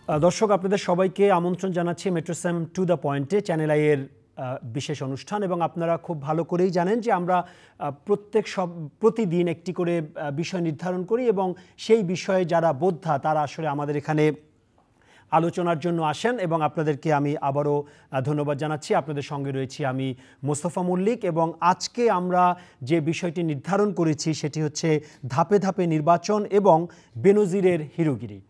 দর্শক আপনাদের সবাইকে আমন্ত্রণ জানাচ্ছি মেট্রোস্যাম টু দ্য পয়েন্টে চ্যানেল আই এর বিশেষ অনুষ্ঠান। এবং আপনারা খুব ভালো করেই জানেন যে আমরা প্রতিদিন একটি করে বিষয় নির্ধারণ করি এবং সেই বিষয়ে যারা বোদ্ধা তারা আসলে আমাদের এখানে আলোচনার জন্য আসেন। এবং আপনাদেরকে আমি আবারও ধন্যবাদ জানাচ্ছি। আপনাদের সঙ্গে রয়েছি আমি মোস্তফা মল্লিক। এবং আজকে আমরা যে বিষয়টি নির্ধারণ করেছি সেটি হচ্ছে ধাপে ধাপে নির্বাচন এবং বেনজিরের হিরোগিরি।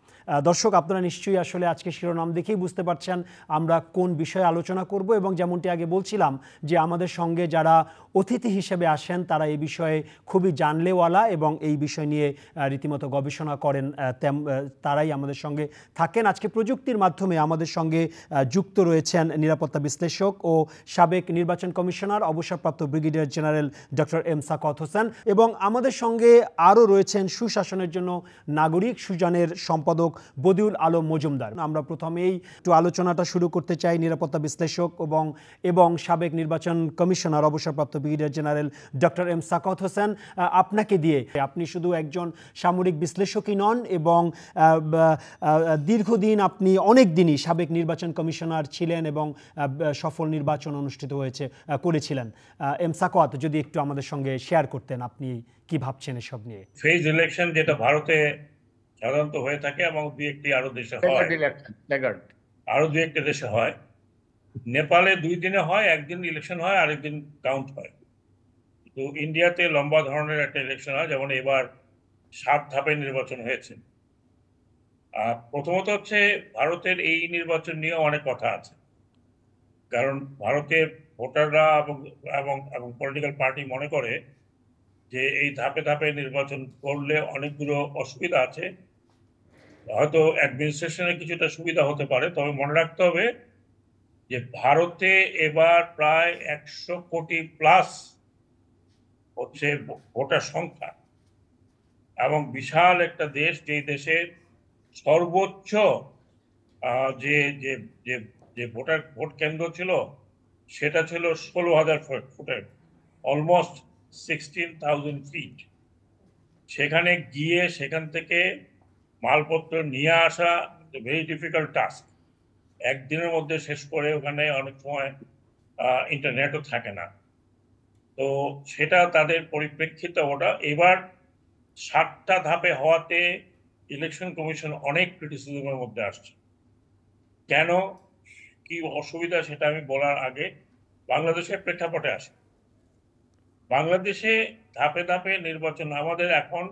দর্শক আপনারা নিশ্চয়ই আসলে আজকে শিরোনাম দেখেই বুঝতে পারছেন আমরা কোন বিষয়ে আলোচনা করব। এবং যেমনটি আগে বলছিলাম যে আমাদের সঙ্গে যারা অতিথি হিসেবে আসেন তারা এই বিষয়ে খুবই জানলেওয়ালা এবং এই বিষয় নিয়ে রীতিমতো গবেষণা করেন, তারাই আমাদের সঙ্গে থাকেন। আজকে প্রযুক্তির মাধ্যমে আমাদের সঙ্গে যুক্ত রয়েছেন নিরাপত্তা বিশ্লেষক ও সাবেক নির্বাচন কমিশনার অবসরপ্রাপ্ত brigadier general doctor M Sakhawat Hossain. এবং আমাদের সঙ্গে আরও রয়েছেন সুশাসনের জন্য নাগরিক সুজানের সম্পাদক বদিউল আলম মজুমদার। আমরা প্রথমেই একটু আলোচনাটা শুরু করতে চাই নিরাপত্তা বিশ্লেষক এবং সাবেক নির্বাচন কমিশনার অবসরপ্রাপ্ত brigadier general doctor M Sakhawat Hossain, আপনাকে দিয়ে। আপনি শুধু একজন সামরিক বিশ্লেষকই নন এবং দীর্ঘদিন আপনি অনেক দিনই সাবেক নির্বাচন কমিশনার ছিলেন এবং সফল নির্বাচন অনুষ্ঠিত করেছিলেন। এম সাখাওয়াত, যদি একটু আমাদের সঙ্গে শেয়ার করতেন আপনি কি ভাবছেন এসব নিয়ে। ফেজ ইলেকশন যেটা ভারতে সাধারণত হয়ে থাকে এবং দুই একটি আরো দেশে হয়, আরো দুই একটি দেশে হয়। নেপালে 2 দিনে হয়, একদিন ইলেকশন হয়, আরেকদিন কাউন্ট হয়। তো ইন্ডিয়াতে লম্বা ধরনের একটা ইলেকশন হয়, যেমন এবার 7 ধাপে নির্বাচন হয়েছে। প্রথমত হচ্ছে ভারতের এই নির্বাচন নিয়ে অনেক কথা আছে, কারণ ভারতের ভোটাররা এবং পলিটিক্যাল পার্টি মনে করে যে এই ধাপে ধাপে নির্বাচন করলে অনেকগুলো অসুবিধা আছে। হয়তো অ্যাডমিনিস্ট্রেশনে কিছুটা সুবিধা হতে পারে, তবে মনে রাখতে হবে যে ভারতে এবার প্রায় 100 কোটি প্লাস হচ্ছে ভোটার সংখ্যা এবং বিশাল একটা দেশ, যেই দেশের সর্বোচ্চ যে যে যে যে ভোট কেন্দ্র ছিল সেটা ছিল 16,000 ফুটের, অলমোস্ট 16,000 ফিট। সেখানে গিয়ে সেখান থেকে মালপত্র নিয়ে আসা ভেরি ডিফিকাল্ট টাস্ক। একদিনের মধ্যে শেষ করে, ওখানে অনেক সময় ইন্টারনেটও থাকে না। তো সেটা তাদের পরিপ্রেক্ষিতে ওটা এবার 7টা ধাপে হওয়াতে ইলেকশন কমিশন অনেক ক্রিটিসিজমের মধ্যে আসছে। কেন, কি অসুবিধা সেটা আমি বলার আগে বাংলাদেশের প্রেক্ষাপটে আসে। বাংলাদেশে ধাপে ধাপে নির্বাচন, আমাদের এখন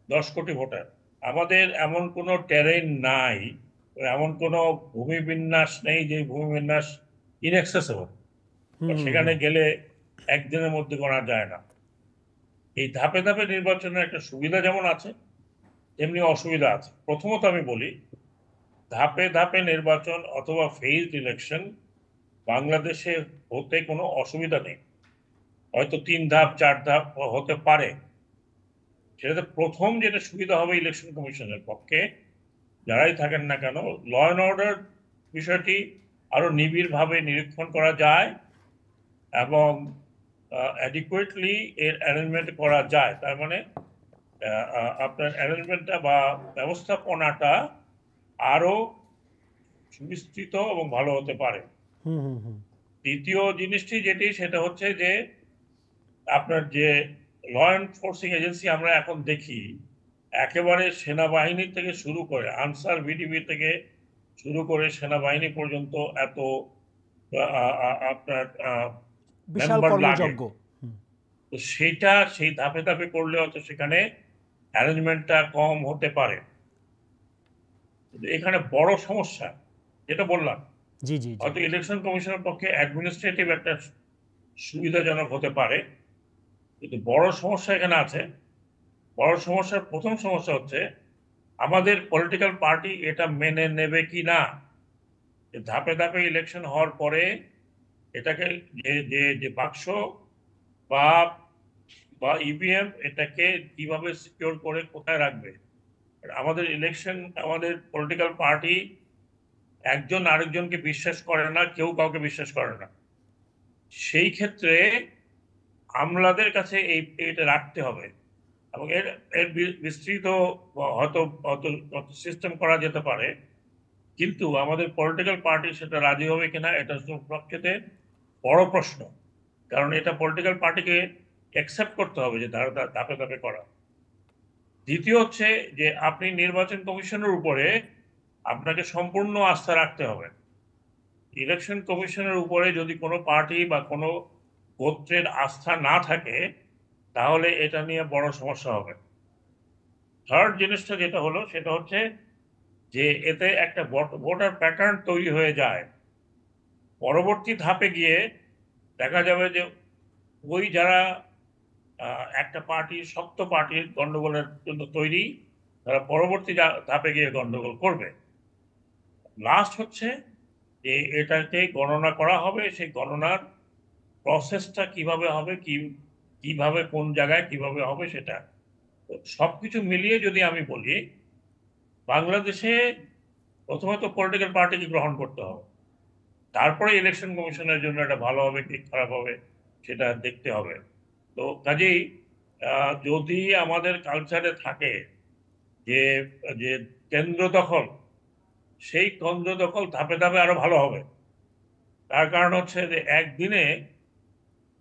10 কোটি ভোটার, আমাদের এমন কোনো টেরেন নাই, এমন কোনো ভূমি বিন্যাস নেই যে ভূমি বিন্যাস ইনএক্সেসেবল, সেখানে গেলে একদিনের মধ্যে করা যায় না। এই ধাপে ধাপে নির্বাচনের একটা সুবিধা যেমন আছে তেমনি অসুবিধা আছে। প্রথমত আমি বলি, ধাপে ধাপে নির্বাচন অথবা ফেজড ইলেকশন বাংলাদেশে হতে কোনো অসুবিধা নেই। হয়তো 3 ধাপ 4 ধাপ হতে পারে, সেটাতে প্রথম যেটা সুবিধা হবে ইলেকশন কমিশনের পক্ষে, যারাই থাকেন না কেন, ল অ্যান্ড অর্ডার বিষয়টি আরো নিবিড়ভাবে নিরীক্ষণ করা যায় এবং অ্যাডিকুয়েটলি এর অ্যারেঞ্জমেন্ট করা যায়। তার মানে আপনার অ্যারেঞ্জমেন্টটা বা ব্যবস্থাপনাটা আরো সুবিস্তৃত এবং ভালো হতে পারে। দ্বিতীয় জিনিসটি যেটি, সেটা হচ্ছে যে আপনার যে ল এনফোর্সিং এজেন্সি আমরা এখন দেখি, একেবারে সেনাবাহিনী থেকে শুরু করে, আনসার ভিডিবি থেকে শুরু করে সেনাবাহিনী পর্যন্ত এত আপনার মেম্বার লাগে, তো সেটা সেই ধাপে ধাপে করলে হয়তো সেখানে অ্যারেঞ্জমেন্টটা কম হতে পারে। এখানে বড় সমস্যা যেটা বললাম, হয়তো ইলেকশন কমিশনের পক্ষে অ্যাডমিনিস্ট্রেটিভ একটা সুবিধাজনক হতে পারে, কিন্তু বড় সমস্যা এখানে আছে। বড় সমস্যার প্রথম সমস্যা হচ্ছে আমাদের পলিটিক্যাল পার্টি এটা মেনে নেবে কি না। ধাপে ধাপে ইলেকশন হওয়ার পরে এটাকে যে বাক্স বা ইভিএম এটাকে কিভাবে সিকিউর করে কোথায় রাখবে। আমাদের পলিটিক্যাল পার্টি একজন আরেকজনকে বিশ্বাস করে না, কেউ কাউকে বিশ্বাস করে না। সেই ক্ষেত্রে আমলাদের কাছে এটা রাখতে হবে এবং এর বিস্তৃত হয়তো সিস্টেম করা যেতে পারে কিন্তু আমাদের পলিটিক্যাল পার্টি সেটা রাজি হবে কিনা এটা সবচেয়ে বড় প্রশ্ন। কারণ এটা পলিটিক্যাল পার্টিকে অ্যাকসেপ্ট করতে হবে যে তারা ধাপে ধাপে করা। দ্বিতীয় হচ্ছে যে আপনি নির্বাচন কমিশনের উপরে আপনাকে সম্পূর্ণ আস্থা রাখতে হবে। ইলেকশন কমিশনের উপরে যদি কোনো পার্টি বা কোনো গোত্রের আস্থা না থাকে তাহলে এটা নিয়ে বড় সমস্যা হবে। থার্ড জিনিসটা যেটা হলো সেটা হচ্ছে যে এতে একটা ভোটার প্যাটার্ন তৈরি হয়ে যায়। পরবর্তী ধাপে গিয়ে দেখা যাবে যে ওই যারা একটা পার্টি শক্ত পার্টির গন্ডগোলের জন্য তৈরি, তারা পরবর্তী ধাপে গিয়ে গন্ডগোল করবে। লাস্ট হচ্ছে যে এটাকে গণনা করা হবে, সেই গণনার প্রসেসটা কিভাবে হবে, কিভাবে কোন জায়গায় কিভাবে হবে সেটা। সবকিছু মিলিয়ে যদি আমি বলি, বাংলাদেশে প্রথমে তো পলিটিক্যাল পার্টিকে গ্রহণ করতে হবে, তারপরে ইলেকশন কমিশনের জন্য এটা ভালো হবে কি খারাপ হবে সেটা দেখতে হবে। তো কাজেই যদি আমাদের কালচারে থাকে যে যে কেন্দ্র দখল, সেই কেন্দ্র দখল ধাপে ধাপে আরো ভালো হবে। তার কারণ হচ্ছে যে একদিনে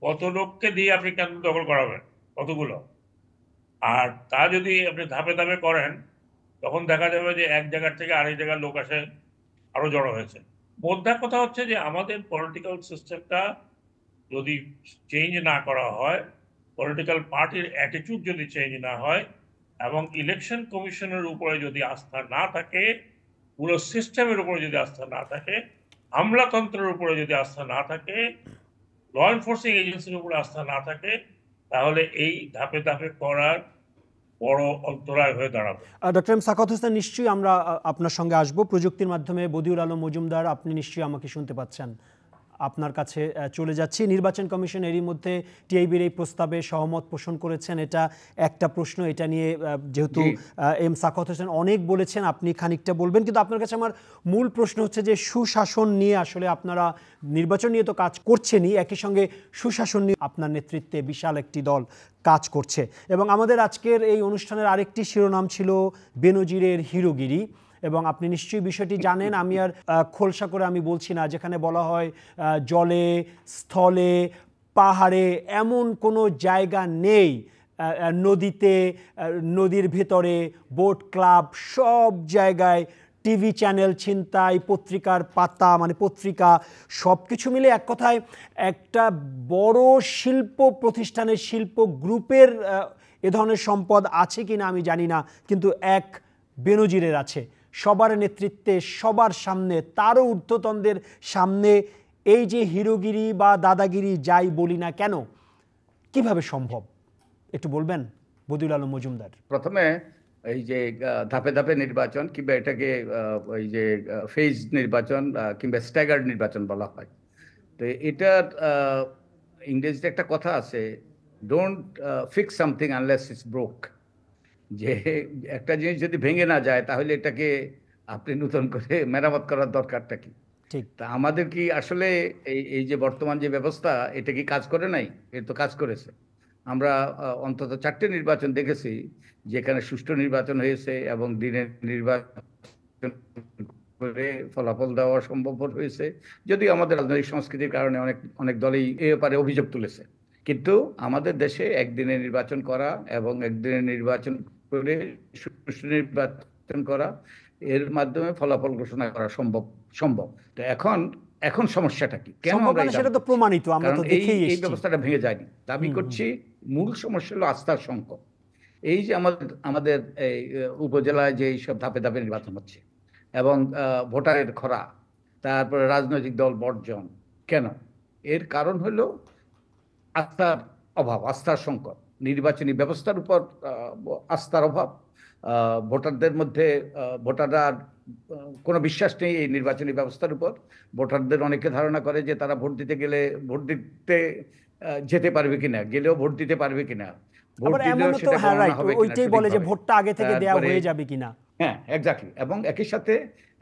কত লোককে দিয়ে আপনি কেন্দ্র দখল করাবেন, কতগুলো, আর তা যদি আপনি ধাপে ধাপে করেন তখন দেখা যাবে যে এক জায়গার থেকে আরেক জায়গার লোক আসে আরো জড়ো হয়েছে। মোদ্দা কথা হচ্ছে যে আমাদের পলিটিক্যাল সিস্টেমটা যদি চেঞ্জ না করা হয়, পলিটিক্যাল পার্টির অ্যাটিটিউড যদি চেঞ্জ না হয়, এবং ইলেকশন কমিশনের উপরে যদি আস্থা না থাকে, পুরো সিস্টেমের উপরে যদি আস্থা না থাকে, আমলাতন্ত্রের উপরে যদি আস্থা না থাকে, ল এনফোর্সিং এজেন্সির উপরে আস্থা না থাকে, তাহলে এই ধাপে ধাপে করার বড় অন্তরায় হয়ে দাঁড়াবে। ডক্টর এম সাখাওয়াত হোসেন, নিশ্চয়ই আমরা আপনার সঙ্গে আসব প্রযুক্তির মাধ্যমে। বদিউল আলম মজুমদার, আপনি নিশ্চয়ই আমাকে শুনতে পাচ্ছেন, আপনার কাছে চলে যাচ্ছি। নির্বাচন কমিশন এরই মধ্যে টিআইবির এই প্রস্তাবে সহমত পোষণ করেছেন, এটা একটা প্রশ্ন। এটা নিয়ে যেহেতু এম সাখাওয়াত হোসেন অনেক বলেছেন, আপনি খানিকটা বলবেন, কিন্তু আপনার কাছে আমার মূল প্রশ্ন হচ্ছে যে সুশাসন নিয়ে আসলে আপনারা নির্বাচন নিয়ে তো কাজ করছেনই, একই সঙ্গে সুশাসন নিয়ে আপনার নেতৃত্বে বিশাল একটি দল কাজ করছে। এবং আমাদের আজকের এই অনুষ্ঠানের আরেকটি শিরোনাম ছিল বেনজিরের হিরোগিরি, এবং আপনি নিশ্চয়ই বিষয়টি জানেন, আমি আর খোলসা করে আমি বলছি না। যেখানে বলা হয় জলে, স্থলে, পাহাড়ে এমন কোনো জায়গা নেই, নদীতে, নদীর ভেতরে, বোট ক্লাব, সব জায়গায় টিভি চ্যানেল ছিনতাই, পত্রিকার পাতা মানে পত্রিকা, সব কিছু মিলে এক কথায় একটা বড় শিল্প প্রতিষ্ঠানের, শিল্প গ্রুপের এ ধরনের সম্পদ আছে কিনা আমি জানি না, কিন্তু এক বেনজিরের আছে। সবার নেতৃত্বে, সবার সামনে, তারও ঊর্ধ্বতনদের সামনে এই যে হিরোগিরি বা দাদাগিরি যাই বলি না কেন, কিভাবে সম্ভব একটু বলবেন বদিউল আলম মজুমদার? প্রথমে এই যে ধাপে ধাপে নির্বাচন কিংবা এটাকে ওই যে ফেজ নির্বাচন কিংবা স্ট্যাগার্ড নির্বাচন বলা হয়। তো এটার ইংরেজিতে একটা কথা আছে, don't fix something unless it's broke. যে একটা জিনিস যদি ভেঙে না যায় তাহলে এটাকে আপনি নতুন করে মেরামত করার দরকারটা কি? ঠিক। তা আমাদের কি আসলে এই যে বর্তমান যে ব্যবস্থা, এটা কি কাজ করে নাই? এর তো কাজ করেছে। আমরা অন্তত 4টে নির্বাচন দেখেছি যেখানে সুষ্ঠু নির্বাচন হয়েছে এবং দিনের নির্বাচন করে ফলাফল দেওয়া সম্ভব হয়েছে। যদিও আমাদের রাজনৈতিক সংস্কৃতির কারণে অনেক অনেক দলই এ ব্যাপারে অভিযোগ তুলেছে, কিন্তু আমাদের দেশে একদিনে নির্বাচন করা এবং একদিনে নির্বাচন করে সুষ্ঠু নির্বাচন করা, এর মাধ্যমে ফলাফল ঘোষণা করা সম্ভব। তো এখন সমস্যাটা কি? কেন আমরা সেটা তো প্রমাণিত, আমরা তো দেখেই এই এসেছি। ব্যবস্থাটা ভেঙে যায়নি। দাবি করছি মূল সমস্যা হলো আস্থার সংকট। এই যে আমাদের এই উপজেলায় যে সব ধাপে ধাপে নির্বাচন হচ্ছে এবং ভোটারের খরা, তারপরে রাজনৈতিক দল বর্জন, কেন? এর কারণ হলো আস্থার অভাব, আস্থার সংকট, নির্বাচনী ব্যবস্থার উপর আস্থার অভাব। ভোটারদের মধ্যে ভোটাররা কোনো বিশ্বাস নেই এই নির্বাচনী ব্যবস্থার উপর। ভোটারদের অনেকে ধারণা করে যে তারা ভোট দিতে গেলে ভোট দিতে যেতে পারবে কিনা, গেলেও ভোট দিতে পারবে কিনা, ভোট দিলেও সেটা গণনা হবে কিনা, ওইটাই বলে যে ভোটটা আগে থেকে দেওয়া হয়ে যাবে কিনা। হ্যাঁ, এক্স্যাক্টলি। এবং একই সাথে,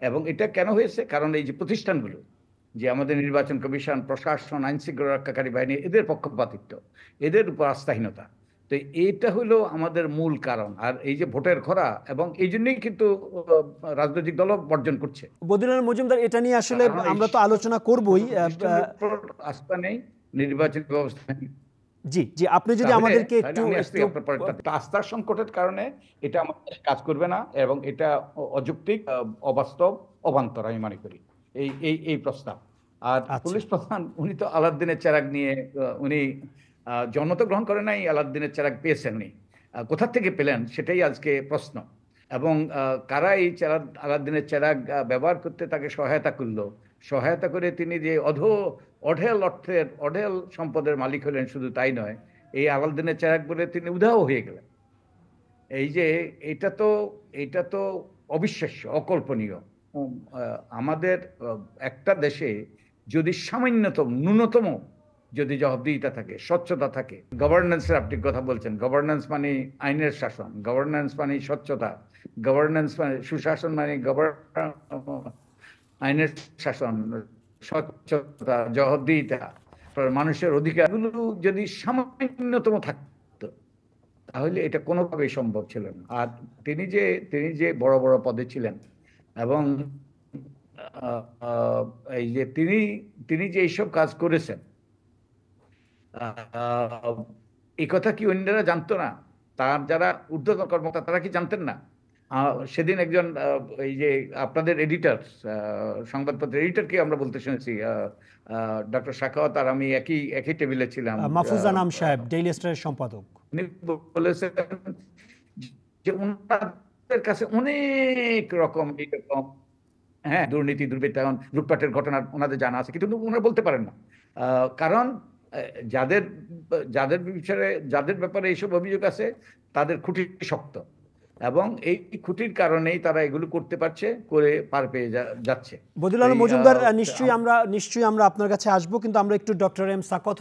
এবং এটা কেন হয়েছে? কারণ এই যে প্রতিষ্ঠানগুলো, যে আমাদের নির্বাচন কমিশন, প্রশাসন, আইন শৃঙ্খলা রক্ষাকারী বাহিনী, এদের পক্ষপাতিত্ব, এদের উপর আস্থাহীনতা। তো এইটা হলো আমাদের মূল কারণ। আর এই যে ভোটের খরা, এবং এই জন্যই কিন্তু রাজনৈতিক দলও বর্জন করছে। বদিউল আলম মজুমদার, এটা নিয়ে আসলে কারণ আমরা তো আলোচনা করবই। প্রতিষ্ঠানের উপর আস্থা নেই, নির্বাচন ব্যবস্থা নেই। জি জি, আপনি যদি তাহলে আমাদেরকে তাহলে একটু আমি আসছি একটু আপনার পরেরটা। আস্থার সংকটের কারণে এটা আমাদের দেশে কাজ করবে না, এবং এটা অযৌক্তিক, অবাস্তব, অবান্তর আমি মনে করি এই এই এই প্রস্তাব। আর আচ্ছা পুলিশ প্রধান উনি তো আলাউদ্দিনের চেরাগ নিয়ে উনি জন্ম তো গ্রহণ করে নাই, আলাউদ্দিনের চেরাগ পেয়েছেন উনি। কোথা থেকে পেলেন সেটাই আজকে প্রশ্ন। এবং কারা এই চেরাগ, আলাউদ্দিনের চেরাগ ব্যবহার করতে তাকে সহায়তা করলো, সহায়তা করে তিনি যে অঢেল অর্থের, অঢেল সম্পদের মালিক হলেন, শুধু তাই নয়, এই আলাউদ্দিনের চেরাগ বলে তিনি উধাও হয়ে গেলেন। এই যে এটা তো অবিশ্বাস্য, অকল্পনীয়। আমাদের একটা দেশে যদি সামান্যতম, ন্যূনতম যদি জবাবদিহিতা থাকে, স্বচ্ছতা থাকে, গভর্নেন্সের আপনি কথা বলছেন, গভর্নেন্স মানে আইনের শাসন, গভর্নেন্স মানে স্বচ্ছতা, গভর্নেন্স মানে সুশাসন, মানে আইনের শাসন, স্বচ্ছতা, জবাবদিহিতা, মানুষের অধিকারগুলো যদি সামান্যতম থাকতো, তাহলে এটা কোনোভাবেই সম্ভব ছিল না। আর তিনি যে বড় বড় পদে ছিলেন, এবং আহ, এই যে তিনি যে এইসব কাজ করেছেন, আহ, এই কথা কি অন্যরা জানতো না? তার যারা ঊর্ধ্বতন কর্মকর্তা তারা কি জানতেন না? সেদিন একজন এই যে আপনাদের এডিটর, সংবাদপত্রের এডিটরকে আমরা বলতে শুনেছি, ডক্টর সাখাওয়াত আর আমি একই একই টেবিলে ছিলাম। মাহফুজ আনাম সাহেব, ডেইলি স্টারের সম্পাদক, উনি বলেছেন যে ওনাদের কাছে অনেক রকম এইরকম, হ্যাঁ, দুর্নীতি, দুর্বৃত্তায়ন, লুটপাটের ঘটনা ওনাদের জানা আছে, কিন্তু ওনারা বলতে পারেন না। কারণ যাদের যাদের বিষয়ে, যাদের ব্যাপারে এইসব অভিযোগ আছে, তাদের খুঁটি শক্ত, এবং এই খুঁটির কারণেই তারা এগুলো করতে পারছে, করে পার পেয়ে যাচ্ছে। বদিউল আলম মজুমদার, নিশ্চয়ই আমরা আপনার কাছে আসবো, কিন্তু আমরা একটু ডক্টর এম সাখাওয়াত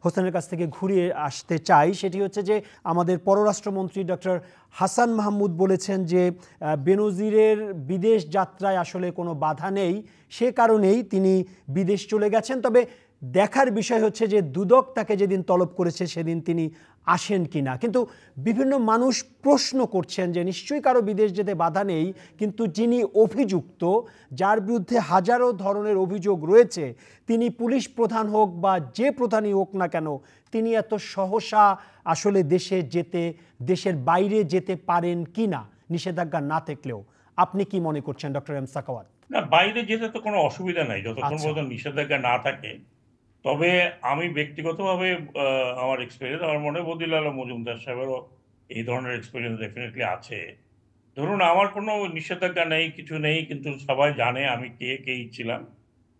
হোসেনের কাছ থেকে ঘুরিয়ে আসতে চাই। সেটি হচ্ছে যে আমাদের পররাষ্ট্রমন্ত্রী ডক্টর হাসান মাহমুদ বলেছেন যে বেনজিরের বিদেশ যাত্রায় আসলে কোনো বাধা নেই, সে কারণেই তিনি বিদেশ চলে গেছেন। তবে দেখার বিষয় হচ্ছে যে দুদক তাকে যেদিন তলব করেছে সেদিন তিনি আসেন কিনা। কিন্তু বিভিন্ন মানুষ প্রশ্ন করছেন যে নিশ্চয়ই কারো বিদেশ যেতে বাধা নেই, কিন্তু যিনি অভিযুক্ত, যার বিরুদ্ধে হাজারো ধরনের অভিযোগ রয়েছে, তিনি পুলিশ প্রধান হোক বা যে প্রধানই হোক না কেন, তিনি এত সহসা আসলে দেশের বাইরে যেতে পারেন কিনা নিষেধাজ্ঞা না থাকলেও। আপনি কি মনে করছেন ডক্টর এম সাখাওয়াত? না, বাইরে যেতে তো কোনো অসুবিধা নাই যতক্ষণ আচ্ছা পর্যন্ত নিষেধাজ্ঞা না থাকে। তবে আমি ব্যক্তিগতভাবে আমার এক্সপিরিয়েন্স, আমার মনে হয় বদিউল আলম মজুমদার সাহেবেরও এই ধরনের এক্সপিরিয়েন্স ডেফিনেটলি আছে। ধরুন আমার কোনো নিষেধাজ্ঞা নেই, কিছু নেই, কিন্তু সবাই জানে আমি কে ছিলাম।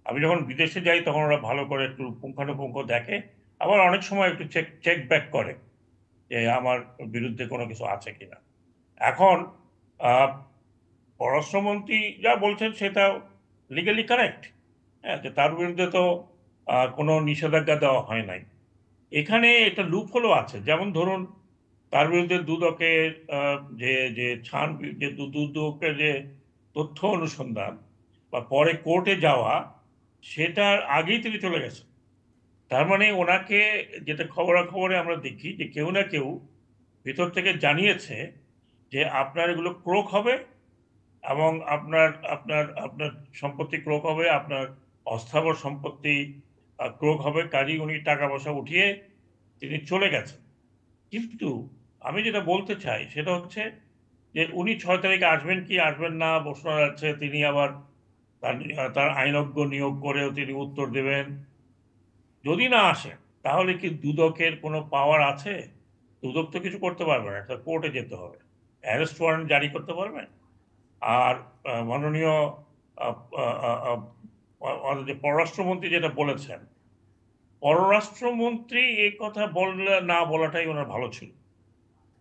আমি যখন বিদেশে যাই তখন ওরা ভালো করে একটু পুঙ্খানুপুঙ্খ দেখে, আবার অনেক সময় একটু চেক ব্যাক করে যে আমার বিরুদ্ধে কোনো কিছু আছে কিনা। এখন পররাষ্ট্রমন্ত্রী যা বলছেন সেটা লিগালি কারেক্ট। হ্যাঁ, যে তার বিরুদ্ধে তো কোনো নিষেধাজ্ঞা দেওয়া হয় নাই। এখানে একটা লুপ হলো আছে, যেমন ধরুন তার বিরুদ্ধে দুদকের দুদকের যে তথ্য অনুসন্ধান বা পরে কোর্টে যাওয়া, সেটার আগেই তিনি চলে গেছেন। তার মানে ওনাকে, যেটা খবরাখবরে আমরা দেখি যে কেউ না কেউ ভিতর থেকে জানিয়েছে যে আপনার এগুলো ক্রোক হবে, এবং আপনার আপনার আপনার সম্পত্তি ক্রোক হবে, আপনার অস্থাবর সম্পত্তি ক্রোক হবে, কাজেই উনি টাকা পয়সা উঠিয়ে তিনি চলে গেছেন। কিন্তু আমি যেটা বলতে চাই সেটা হচ্ছে যে উনি 6 তারিখে আসবেন কি আসবেন না প্রশ্ন যাচ্ছে, তিনি আবার তার আইনজ্ঞ নিয়োগ করেও তিনি উত্তর দেবেন। যদি না আসেন তাহলে কি দুদকের কোনো পাওয়ার আছে? দুদক তো কিছু করতে পারবে না, একটা কোর্টে যেতে হবে, অ্যারেস্ট ওয়ারেন্ট জারি করতে পারবেন। আর মাননীয় যে পররাষ্ট্রমন্ত্রী যেটা বলেছেন, পররাষ্ট্রমন্ত্রী এই কথা না বলাটাই ওনার ভালো ছিল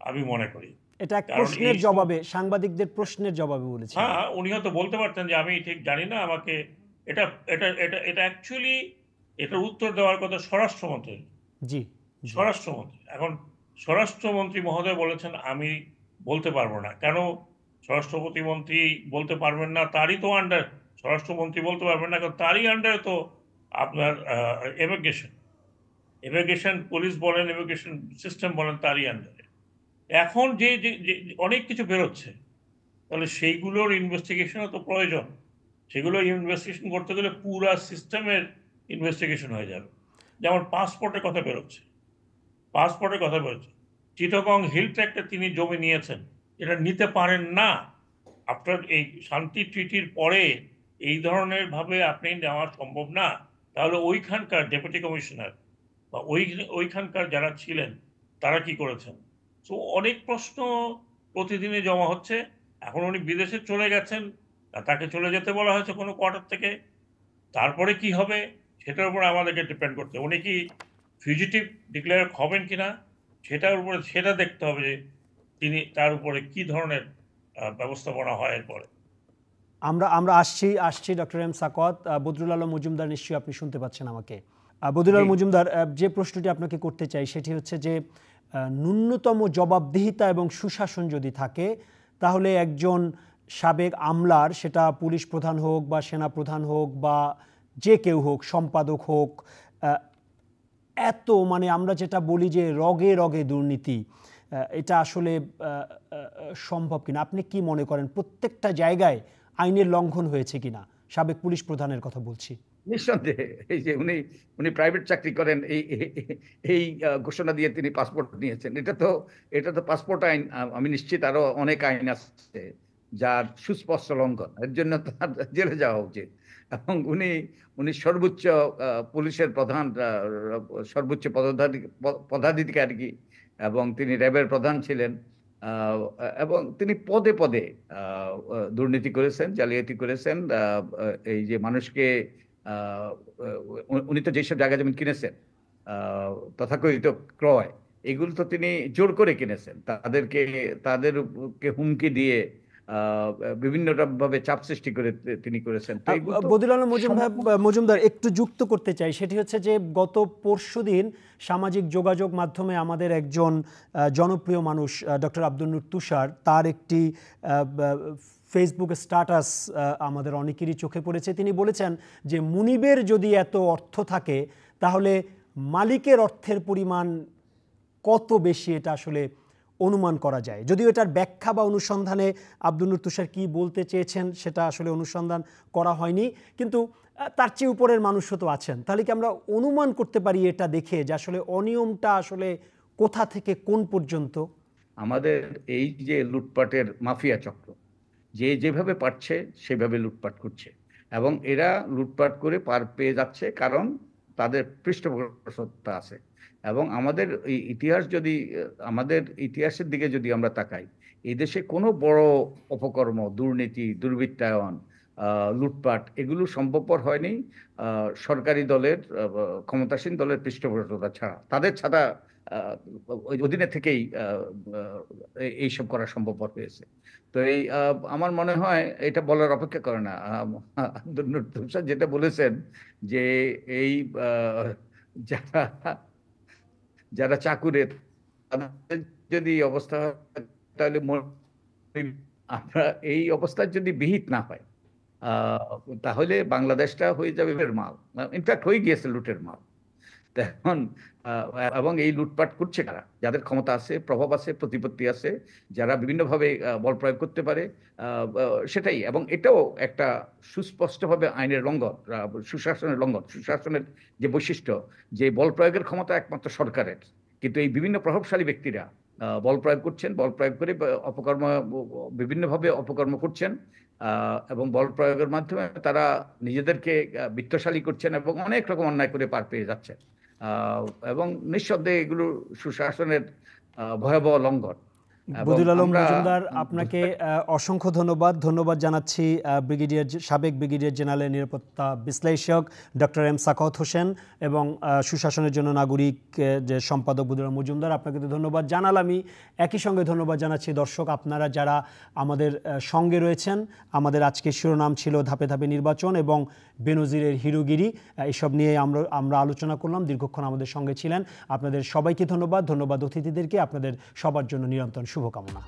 আমি মনে করি। এটা এক কারণ প্রশ্নের জবাবে, সাংবাদিকদের প্রশ্নের জবাবে বলেছেন। হ্যাঁ, উনি হয়তো বলতে পারতেন যে আমি ঠিক জানি না, আমাকে এটা এটা এটা এটা অ্যাকচুয়ালি এটার উত্তর দেওয়ার কথা স্বরাষ্ট্রমন্ত্রী। জি স্বরাষ্ট্রমন্ত্রী, এখন স্বরাষ্ট্রমন্ত্রী মহোদয় বলেছেন আমি বলতে পারবো না। কেন স্বরাষ্ট্র প্রতিমন্ত্রী বলতে পারবেন না? তারই তো আন্ডার, স্বরাষ্ট্রমন্ত্রী বলতে পারবেন না কারণ তারই আন্ডারে তো আপনার ইমিগ্রেশন। ইমিগ্রেশন পুলিশ বলেন, ইমিগ্রেশন সিস্টেম বলেন, তারই আন্ডারে। এখন যে অনেক কিছু বেরোচ্ছে, তাহলে সেইগুলোর ইনভেস্টিগেশনও তো প্রয়োজন। সেগুলো ইনভেস্টিগেশন করতে গেলে পুরা সিস্টেমের ইনভেস্টিগেশন হয়ে যাবে। যেমন পাসপোর্টের কথা বেরোচ্ছে, চিটাগং হিল ট্র্যাক্টে তিনি জমি নিয়েছেন, এটা নিতে পারেন না। আপনার এই শান্তি ট্রিটির পরে এই ধরনের ভাবে আপনি নেওয়া সম্ভব না। তাহলে ওইখানকার ডেপুটি কমিশনার বা ওইখানকার যারা ছিলেন তারা কি করেছেন? তো অনেক প্রশ্ন প্রতিদিনই জমা হচ্ছে। এখন উনি বিদেশে চলে গেছেন, তাকে চলে যেতে বলা হয়েছে কোনো কোয়ার্টার থেকে। তারপরে কি হবে সেটার উপর আমাদেরকে ডিপেন্ড করতে, উনি কি ফিউজিটিভ ডিক্লেয়ার হবেন কিনা সেটার উপরে, সেটা দেখতে হবে যে তিনি তার উপরে কি ধরনের ব্যবস্থাপনা হয় এরপরে। আমরা আমরা আসছি ডক্টর এম সাখাওয়াত। বদরুল আলম মজুমদার, নিশ্চয়ই আপনি শুনতে পাচ্ছেন আমাকে। বদরুল আলম মজুমদার, যে প্রশ্নটি আপনাকে করতে চাই সেটি হচ্ছে যে ন্যূনতম জবাবদিহিতা এবং সুশাসন যদি থাকে, তাহলে একজন সাবেক আমলার, সেটা পুলিশ প্রধান হোক বা সেনা প্রধান হোক বা যে কেউ হোক, সম্পাদক হোক, এত মানে আমরা যেটা বলি যে রগে রগে দুর্নীতি, এটা আসলে সম্ভব কিনা? আপনি কি মনে করেন প্রত্যেকটা জায়গায় আইনের লঙ্ঘন হয়েছে কিনা? সাবেক পুলিশ প্রধানের কথা বলছি। নিঃসন্দেহে এই যে উনি প্রাইভেট চাকরি করেন, এই ঘোষণা দিয়ে তিনি পাসপোর্ট নিয়েছেন, এটা তো পাসপোর্ট আইন। আমি নিশ্চিত আরো অনেক আইন আছে যার সুস্পষ্ট লঙ্ঘন, এর জন্য তার জেলে যাওয়া উচিত। এবং উনি সর্বোচ্চ পুলিশের প্রধান, সর্বোচ্চ পদাধিকারী, এবং তিনি র্যাবের প্রধান ছিলেন। এবং তিনি পদে পদে দুর্নীতি করেছেন, জালিয়াতি করেছেন। এই যে মানুষকে উনি তো যেসব জায়গা জমি কিনেছেন, তথাকথিত ক্রয়, এগুলো তো তিনি জোর করে কিনেছেন, তাদেরকে হুমকি দিয়ে বিভিন্ন ভাবে চাপ সৃষ্টি করে তিনি করেছেন। বদিউল আলম মজুমদার, একটু যুক্ত করতে চাই, সেটি হচ্ছে যে গত পরশুদিন সামাজিক যোগাযোগ মাধ্যমে আমাদের একজন জনপ্রিয় মানুষ ডক্টর আব্দুল নূর তুষার, তার একটি ফেসবুক স্ট্যাটাস আমাদের অনেকেরই চোখে পড়েছে। তিনি বলেছেন যে মুনিবের যদি এত অর্থ থাকে তাহলে মালিকের অর্থের পরিমাণ কত বেশি, এটা আসলে অনুমান করা যায়। যদিও এটার ব্যাখ্যা বা অনুসন্ধানে আব্দুল নূর তুষার কি বলতে চেয়েছেন সেটা আসলে অনুসন্ধান করা হয়নি, কিন্তু তার চেয়ে উপরের মানুষও তো আছেন। তাহলে কি আমরা অনুমান করতে পারি এটা দেখে যে আসলে অনিয়মটা আসলে কোথা থেকে কোন পর্যন্ত? আমাদের এই যে লুটপাটের মাফিয়া চক্র, যেভাবে পারছে সেভাবে লুটপাট করছে, এবং এরা লুটপাট করে পার পেয়ে যাচ্ছে কারণ তাদের পৃষ্ঠপোষকতা আছে। এবং আমাদের ইতিহাসের দিকে যদি আমরা তাকাই, এই দেশে কোনো বড় অপকর্ম, দুর্নীতি, দুর্বৃত্তায়ন, লুটপাট এগুলো সম্ভবপর হয়নি সরকারি দলের, ক্ষমতাসীন দলের পৃষ্ঠপোষকতা ছাড়া। তাদের ছাড়া অধীনে থেকেই এইসব করা সম্ভবপর হয়েছে। তো আমার মনে হয় এটা বলার অপেক্ষা করে না। আব্দুল নূর তুষার যেটা বলেছেন যে এই যারা চাকুরে, তাদের যদি অবস্থা হয় তাহলে আমরা এই অবস্থার যদি বিহিত না হয়, তাহলে বাংলাদেশটা হয়ে যাবে লুটের মাল। ইনফ্যাক্ট হয়ে গিয়েছে লুটের মাল। এখন এবং এই লুটপাট করছে কারা? যাদের ক্ষমতা আছে, প্রভাব আছে, প্রতিপত্তি আছে, যারা বিভিন্নভাবে বল প্রয়োগ করতে পারে, সেটাই। এবং এটাও একটা সুস্পষ্টভাবে আইনের লঙ্ঘন, সুশাসনের লঙ্ঘন। সুশাসনের যে বৈশিষ্ট্য, যে বল প্রয়োগের ক্ষমতা একমাত্র সরকারের, কিন্তু এই বিভিন্ন প্রভাবশালী ব্যক্তিরা বল প্রয়োগ করছেন, বল প্রয়োগ করে বিভিন্নভাবে অপকর্ম করছেন, এবং বল প্রয়োগের মাধ্যমে তারা নিজেদেরকে বিত্তশালী করছেন এবং অনেক রকম অন্যায় করে পার পেয়ে যাচ্ছেন। এবং নিঃসন্দেহে এগুলো সুশাসনের ভয়াবহ লঙ্ঘন। বদিউল আলম মজুমদার, আপনাকে অসংখ্য ধন্যবাদ জানাচ্ছি সাবেক ব্রিগেডিয়ার জেনারেল নিরাপত্তা বিশ্লেষক ডক্টর এম সাখাওয়াত হোসেন এবং সুশাসনের জন্য নাগরিক যে সম্পাদক বদিউল আলম মজুমদার, আপনাকে তো ধন্যবাদ জানালামই। একই সঙ্গে ধন্যবাদ জানাচ্ছি দর্শক আপনারা যারা আমাদের সঙ্গে রয়েছেন। আমাদের আজকের শিরোনাম ছিল ধাপে ধাপে নির্বাচন এবং বেনজিরের হিরোগিরি। এসব নিয়ে আমরা আলোচনা করলাম, দীর্ঘক্ষণ আমাদের সঙ্গে ছিলেন। আপনাদের সবাইকে ধন্যবাদ অতিথিদেরকে। আপনাদের সবার জন্য নিরন্তর শুভকামনা।